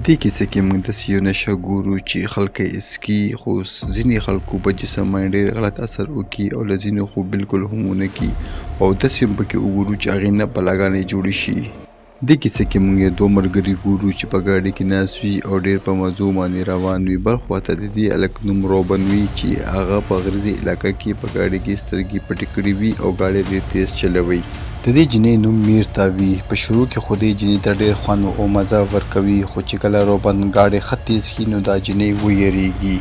دې کیسه کې موږ داسې یو نشه ګورو چې خلک یې څکي خو ځینې خلکو په جسم باندې ډېر غلط اثر وکړي او له ځینو خو بالکل هم ونه کړي او داسې هم پکې وګورو چې هغې نه بلاګانې جوړې شي. دې کیسه کې موږ دوه ملګري ګورو چې په ګاډي کې ناست وي او ډېر په مزو باندې روان وي. بل خواته د دې هلک نوم روبن وي چې هغه په غريزي علاقه کې په ګاډي کې سترګې پټې کړې وي او ګاډی ډېر تیز چلوي. د دې جینۍ نوم میرتا وي. په شروع کې خو دې جینۍ ته ډېر خوند او مزه ورکوي خو چې کله روبن ګاډی ښه تیز کړي نو دا جینۍ ویریږي.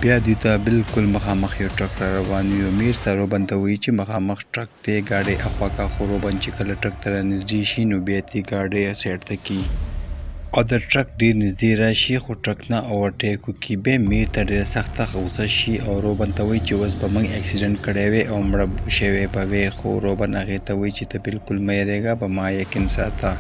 بیا دوی ته بالکل مخامخ یو ټرک را روان وي او میرتا روبن ته وایي چې مخامخ ټرک دی ګاډی اخوا کا. خو روبن چې کله ټرک ته رانږدې شي نو بیا یې ګاډی سایډ ته کړي او د ټرک ډېر نږدې راشي خو ټرک نه اوورټیک وکړي. بیا میرتا ډېره سخته غوسه شي او روبن ته وایي چې اوس به موږ اکسیډنټ کړی وی او مړه شوی به وی. خو روبن هغې ته وایي چې ته بالکل مه یېرېږه په ما یقین ساته.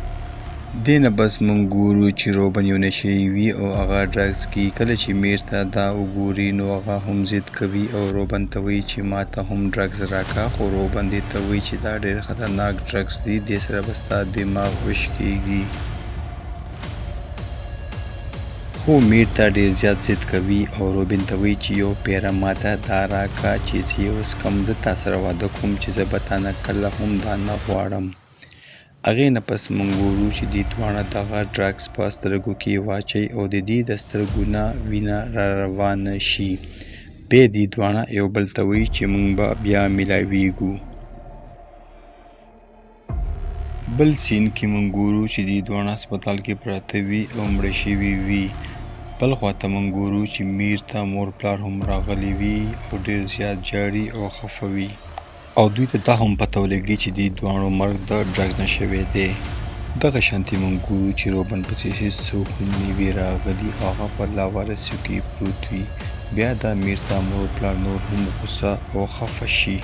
دې نه بس موږ ګورو چې روبن یو نشهیي وي او هغه ډرګز کوي. کله چې میرتا دا وګوري نو هغه هم ضد کوي او روبن ته وایي چې ما ته هم ډرګز راکړه. خو روبن دې ته وایي چې دا ډېر خطرناک ډرګز دي دې سره به ستا دماغ وش کېږي. خو میرتا ډېر زیات ضد کوي او روبن ته وایي چې یو پیره ماته دا راکړه چې زه یې وڅښم. زه تا سره واده کوم چې زه به تا نه کله هم دا نه غواړم. هغې نه پس موږ ګورو چې دوی دواړه دغه ډرګز په سترګو کې واچوي او د دې د سترګو نه وینه را روانه شي. بیا دوی دواړه یو بل ته وایي چې موږ به بیا میلاویږو. بل سین کې موږ ګورو چې دوی دواړه هسپتال کې پراته وي او مړه شوي وي. بل خواته موږ ګورو چې میرتا مور پلار هم راغلي وي او ډېر زیات ژاړي او خفه وي او دوی ته دا هم پته ولګي چې دوی دواړو مرګ د ډرګز نه شوی دی. دغه شانتې موږ ګورو چې روبن پسې هېڅوک هم نه وي راغلي او هغه په لاوارثیو کې پروت وي. بیا د میرتا مور پلار نور هم غوسه او خفه شي.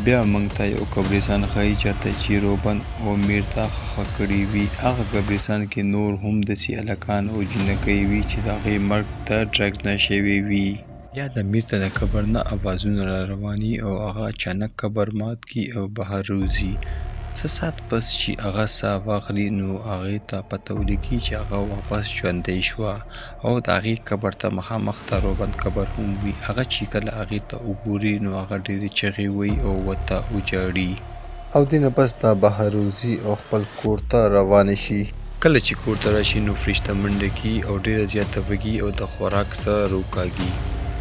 بیا موږ ته یو قبرستان ښایي چېرته چې روبن او میرتا ښخ کړي وي. هغه قبرستان کې نور هم داسې هلکان او جینکۍ وي چې د هغې مرګ د ډرګز نه شوی وي. یا د میرتا د قبر نه اوازونه را رواني او هغه اچانک قبر مات کړي او بهر وځي. څه ساعت پس چې هغه ساه واخلي نو هغې ته پته ولګي چې هغه واپس ژوندۍ شوه او د هغې قبر ته مخامخ د روبن قبر هم وي. هغه چې کله هغې ته وګوري نو هغه ډېرې چغې وهي او ورته وژاړي او دې نه پس دا بهر وځي او خپل کور ته روانه شي. کله چې کور ته راشي نو فرشته منډه کړي او ډېره زیاته وږي او د خوراک څخه روکاږي.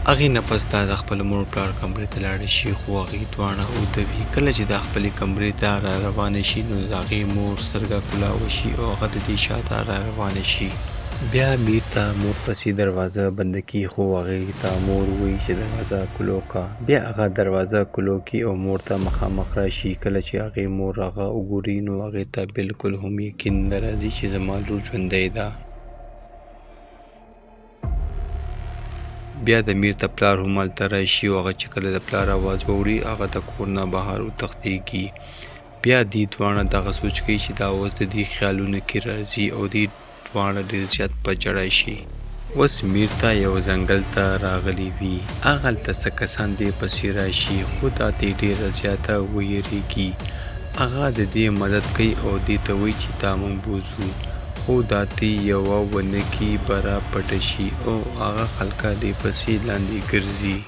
هغې نه پس دا د خپل مور پلار کمرې ته لاړه شي خو هغې دواړه اوده وي. کله چې دا خپلې کمرې ته را روانه شي نو د هغې مور سترګه کولاوه شي او هغه د دې شاته را روانه شي. بیا میرتا مور پسې دروازه بنده کړي خو هغې ته مور وایي چې دروازه کلو کړه. بیا هغه دروازه کلو کړي او مور ته مخامخ راشي. کله چې هغې مور هغه وګوري نو هغې ته بالکل هم یقین نه راځي چې زما لور ژوندۍ ده. بیا د میرتا پلار هم هلته راشي او هغه چې کله د پلار اواز واوري هغه د کور نه بهر وتښتېږي. بیا دوی دواړه دغه سوچ کوي چې دا اوس د دوی خیالونو کې راځي او دوی دواړه ډېر زیات په ژړا شي. اوس میرتا یو ځنګل ته راغلی وي. هغلته څه کسان دې پسې راشي خو دا دې ډېره زیاته ویریږي. هغه د دې مدد کوي او دې ته وایي چې دا موږ بوځو. خو دا دې یوه ونه کې بره پټه شي او هغه خلکه دې پسې لاندې ګرځي.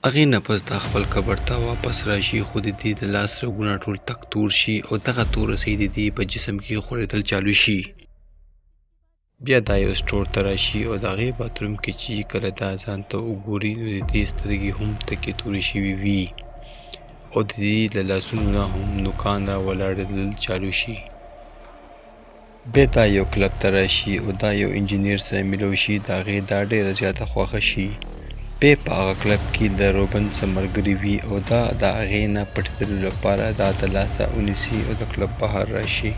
هغې نه پس دا خپل قبر ته واپس راشي خو د دې د لاس رګونه ټول تک تور شي او دغه تور رسۍ د دې په جسم کې ښورېدل چالو شي. بیا دا یو سټور ته راشي او د هغې باتروم کې چې کله دا ځان ته وګوري نو د دې سترګې هم تکې تورې شوي وي او د دې له لاسونو نه هم نوکان را ولاړېدل چالو شي. بیا دا یو کلب ته راشي او دا یو انجینیر سره میلاو شي. د هغې دا ډېره زیاته خوښه شي. بیا په هغه کلب کې د روبن څه ملګري وي او دا د هغې نه پټېدلو لپاره دا د لاسه ونیسي او د کلب بهر راشي.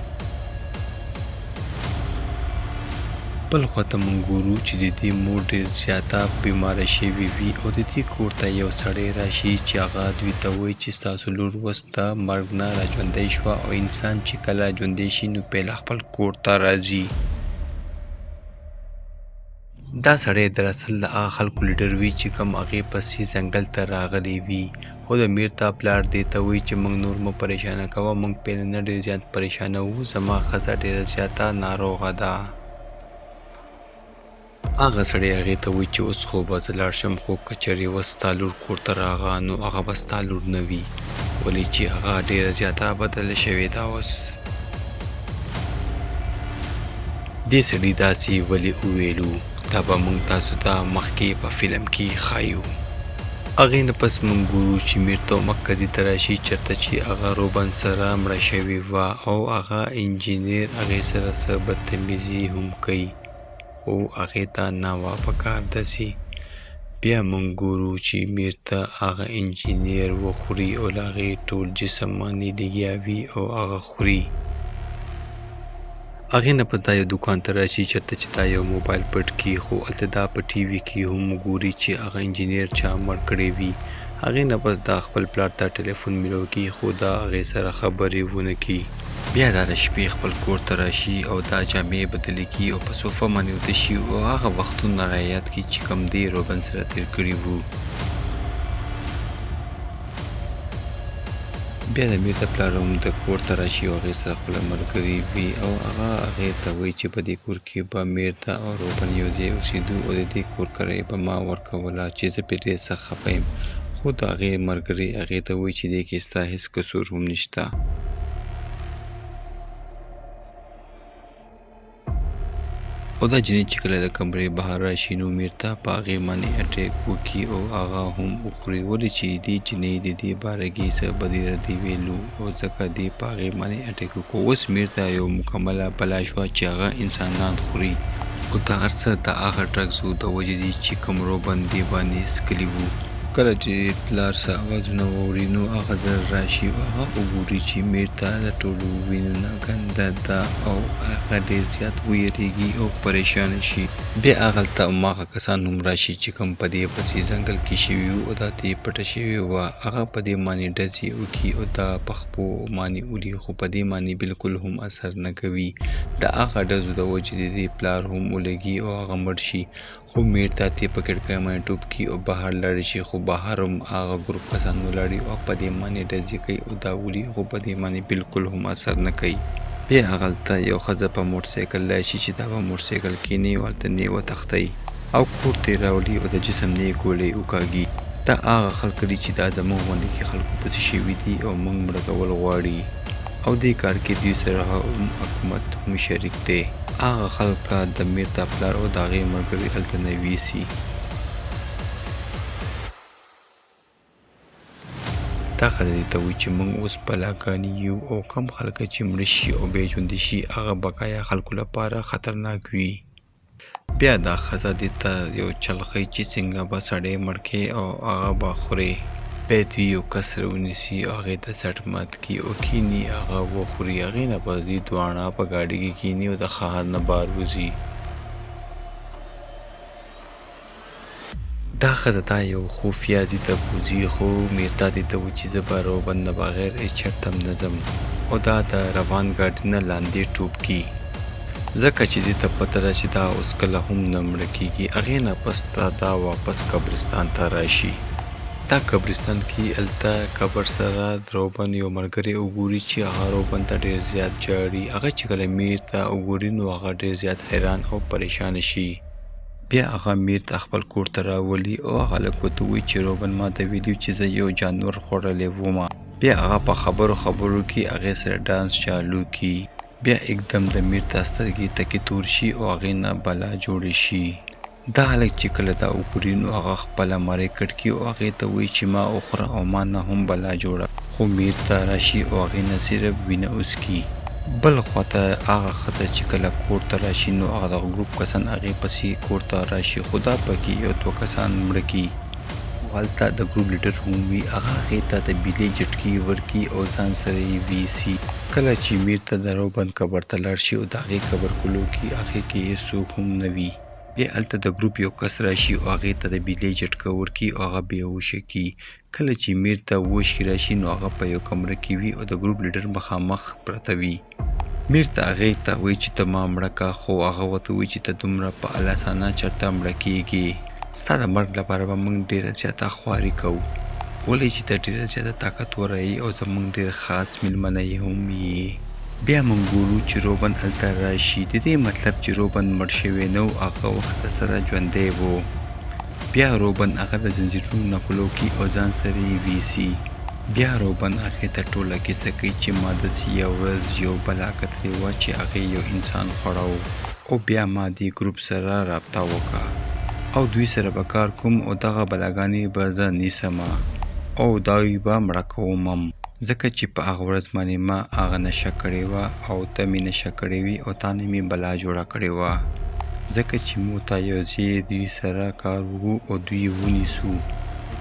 بل خواته موږ ګورو چې د دې مور ډېر زیاته بیماره شوې وي او د دې کور ته یو سړی راشي چې هغه دوی ته وایي چې ستاسو لور اوس د مرګ نه را ژوندۍ شوه او انسان چې کله ژوندی شي نو پهله خپل کور ته راځي. دا سړی دراصل د هغه خلکو لیډر وي چې کوم هغې پسې ځنګل ته راغلی وي. خو د میرتا پلار دې ته وایي چې موږ نور مه پریشانه کوه موږ پهله نه ډېر زیات پریشانه وو. زما ښځه ډېره زیاته ناروغه ده. هغه سړی هغې ته وایي چې اوس خو به زه لاړ شم، خو که چېرې اوس ستا لور کور ته راغله نو هغه به ستا لور نه وي، ولې چې هغه ډېره زیاته بدله شوې ده اوس. دې سړي داسې ولې وویلو؟ دا به موږ تاسو ته مخکې په فلم کې ښایو. هغې نه پس موږ ګورو چې میرته مکځي ته راشي چېرته چې هغه روبن سره مړه شوې وه او هغه انجینر هغې سره څه بدتمیزي هم کوي، خو هغې ته ناوه په کار درځي. بیا موږ ګورو چې میرته هغه انجینر وخوري او له هغې ټول جسم باندې لګیا وي او هغه خوري. هغې نه پس دا یو دوکان ته راشي چېرته چې دا یو موبایل پټ کړي، خو هلته دا په ټي وي کې هم ګوري چې هغه انجینر چا مړ کړی وي. هغې نه پس دا خپل پلار ته ټلیفون میلو کړي، خو دا هغې سره خبرې ونه کړي. بیا دا د شپې خپل کور ته راشي او دا جامې بدلې کړي او په صوفه باندې ویده شي او هغه وختونه رایاد کړي چې کوم دی روبن سره تېر کړي وو. بیا د میرته پلار هم د کور ته راشي او هغې سره خپله ملګري وي او هغه هغې ته وایي چې په دې کور کې به میرته او روبن یو ځای اوسېدو او د دې کور کرایه به ما ورکوله چې زه پرې ډېر سخت خفه یم. خو د هغې ملګري هغې ته وایي چې دې کې ستا هېڅ قصور هم نشته. او دا جنۍ چې کله له کمرې بهر راشي نو میرته په هغې باندې اټیک وکړي او هغه هم وخوري، ولې چې دې جنۍ د دې باره کې څه بدې ردې ویلو او ځکه دې په هغې باندې اټیک وکړو. اوس میرته یو مکمله بلا شوه چې هغه انسانان خوري، خو دا هر څه د هغه ډرګزو د وجې دي چې کوم روبن دې باندې څکلي وو. کله چې پلار څه اوازونه واوري نو هغه زر راشي او هغه وګوري چې میرته د ټولو وینو نه ګنده ده او هغه ډېر زیات ویریږي او پریشانه شي. بیا هغلته هماغه کسان هم راشي چې کوم په دې پسې ځنګل کې شوي وو او دا ته یې پټه شوې وه. هغه په دې باندې ډزې وکړي او دا په خپو باندې وړي، خو په دې باندې بالکل هم اثر نه کوي. د هغه ډزو د وجې د دې پلار هم ولګي او هغه مړ شي. خو میرته ته په کړکۍ باندې ټوپ کړي او بهر لاړې شي، خو بهر هم هغه ګروپ کسان ولاړ او په دې باندې ډزې کوي او دا وړي، خو په دې باندې بالکل هم اثر نه کوي. بیا هغلته یو ښځه په موټرسایکل راشي چې دا په موټرسایکل کښېني او هلته نه وتښتئ او کور ته یې راولي او د جسم نه یې ګولۍ وکاږي. دا هغه خلک دي چې دا زموږ غوندې کې خلکو پسې شوي دي او موږ مړه کول غواړي او دې کار کې دوی سره هم حکومت هم شریک دی. هغه خلک د میرته پلار او د هغې ملګري هلته نه ویسي. دا خبرې ته وایي چې موږ اوس بلاګانې یو او کم خلک چې مړه شي او بیا ژوندي شي هغه بقایا خلکو لپاره خطرناک وي. بیا دا ښځه دې ته یو چل ښیي چې څنګه به سړی مړ کړي او هغه به خورې. بیا دوی یو کس راونیسي او هغې ته څټ مات کړي او کښېني هغه وخوري. هغې نه پس دوی دواړه په ګاډي کې کښېني او د ښار نه بهر وځي. دا ښځه دا یو خفیه ځای ته بوځي، خو میرته دې ته وایي چې زه به روبن نه بغیر هېڅ چېرته هم نه ځم او دا د روان ګاډي نه لاندې ټوپ کړي ځکه چې دې ته پته ده چې دا اوس کله هم نه مړه کېږي. هغې نه پس دا واپس قبرستان ته راشي. دا قبرستان کې هلته قبر سره روبن یو ملګری وګوري چې هغه روبن ته ډېر زیات ژاړي. هغه چې کله میرته وګوري نو هغه ډېر زیات حیران او پریشانه شي. بیا هغه میرته خپل کور ته راولي او هغه هلک ورته وایي چې روبن ما ته ویلي چې زه یو جانور خوړلی ومه. بیا هغه په خبرو کې هغې سره ډانس چالو کړي. بیا اکدم د میرته سترګې تکې تور شي او هغې نه بلا جوړې شي. دا هلک چې کله دا وګوري نو هغه خپله مرۍ کټ کړي او هغې ته وایي چې ما وخوره او ما نه هم بلا جوړه. خو میرته راشي او هغې نه صرف وینه وڅکي. بل خواته هغه ښځه چې کله کور ته راشي نو هغه دغه ګروپ کسان هغې پسې کور ته راشي، خو دا پکې یو دوه کسان مړه کړي. هلته د ګروپ لیډر هم وي، هغه هغې ته د بیلې جټکې ورکړي او ځان سره یې ویسي. کله چې میرته د روبن قبر ته لاړ شي او د هغې قبر کلو کې هغې کې هېڅوک هم نه وي. بیا هلته د ګروپ یو کس راشي او هغې ته د بیلې جټکه ورکړي او هغه بېهوشه کړي. کله چې میرته ووش کې راشي نو هغه په یو کمره کې وي او د ګروپ لیډر مخامخ پرته وي. میرته هغې ته وایي چې ته ما مړه که، خو هغه ورته وایي چې ته دومره په الاسانه چېرته مړه کېږې. ستا د مرګ لپاره به موږ ډېره زیاته خواري کوو، ولې چې ته ډېره زیاته طاقتوره یې او زموږ ډېر خاص مېلمنه یې هم یې. بیا موږ ګورو چې روبن هلته راشي. د دې مطلب چې روبن مړ شوی نه و، هغه وخت سره ژوندی و. بیا روبن هغه د ځنځیرونو نه پلو کړي او ځان سره یې ویسي. بیا روبن هغې ته ټوله کیسه کوي چې ما داسې یوه ورځ یو بلا کتلې وه چې هغې یو انسان خوړه و، او بیا ما دې ګروپ سره رابطه وکړه او دوی سره به کار کوم او دغه بلاګانې به زه نیسمه او دوی به مړه کوم هم، ځکه چې په هغه ورځ باندې ما هغه نشه کړې وه او ته مې نشه کړې وې او تا نه مې بلا جوړه کړې وه، ځکه چې موږ ته یو ځای دوی سره کار وکړو او دوی یې ونیسو.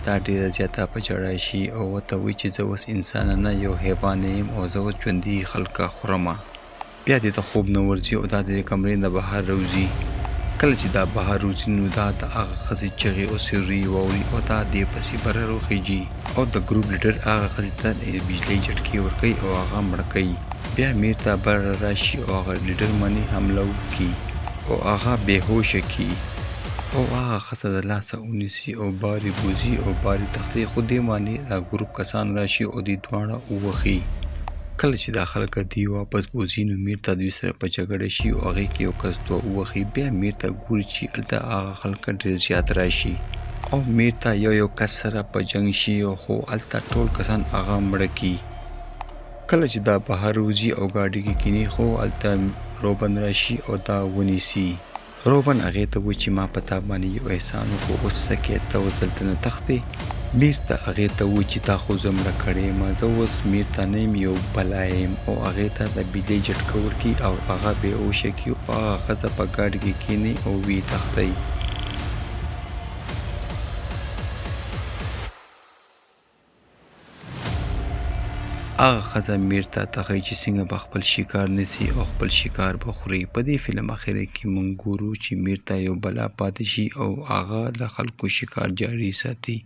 دا ډېره زیاته په ژړا شي او ورته وایي چې زه اوس انسان نه یو حیوان یم او زه اوس ژوندي خلکه خورمه. بیا دې ته خوب نه ورځي او دا د کمرې نه بهر راوځي. کله چې دا بهر وځي نو دا د هغه ښځې چغې او سیوري واوري او دا دې پسې بره راخیږي او د ګروپ لیډر هغه ښځې ته بجلۍ جټکې ورکوي او هغه مړه کوي. بیا امیر ته بره راشي او هغه لیډر باندې حمله وکړي او هغه بېهوشه کړي او هغه ښځه د لاسه ونیسي او بارې بوځي او بارې تښتي، خو دې باندې دا ګروپ کسان راشي او دوی دواړه ووښي. کله چې دا خلک دوی واپس بوځي نو میر ته دوی سره په جګړه شي او هغې کې یو کس دوه ووښي. بیا میر ته ګوري چې هلته هغه خلک ډېر زیات راشي او میر ته یو کس سره په جنګ شي، خو هلته ټول کسان هغه مړه کړي. کله چې دا بهر وځي او ګاډي کې کیني، خو هلته روبن راشي او دا ونیسي. روبن هغې ته وایي چې ما په تا باندې یو احسان وکړو، اوس څه کې ته اوس دلته نه تښتې؟ میر ته هغې ته وایي چې تا خو زه مړه کړې یم، زه اوس میر ته نه یم، یو بلا یم، او هغې ته د بجلۍ جټکه ورکړي او هغه بېهوشه کړي او هغه ښځه په ګاډي کې کښېني او ویې تښتئ. هغه ښځه میر ته ښایي چې څنګه به خپل شکار نیسي او خپل شکار به خوري. په دې فلم اخره کې موږ ګورو چې میر ته یو بلا پاتې شي او هغه د خلکو شکار جاري ساتي.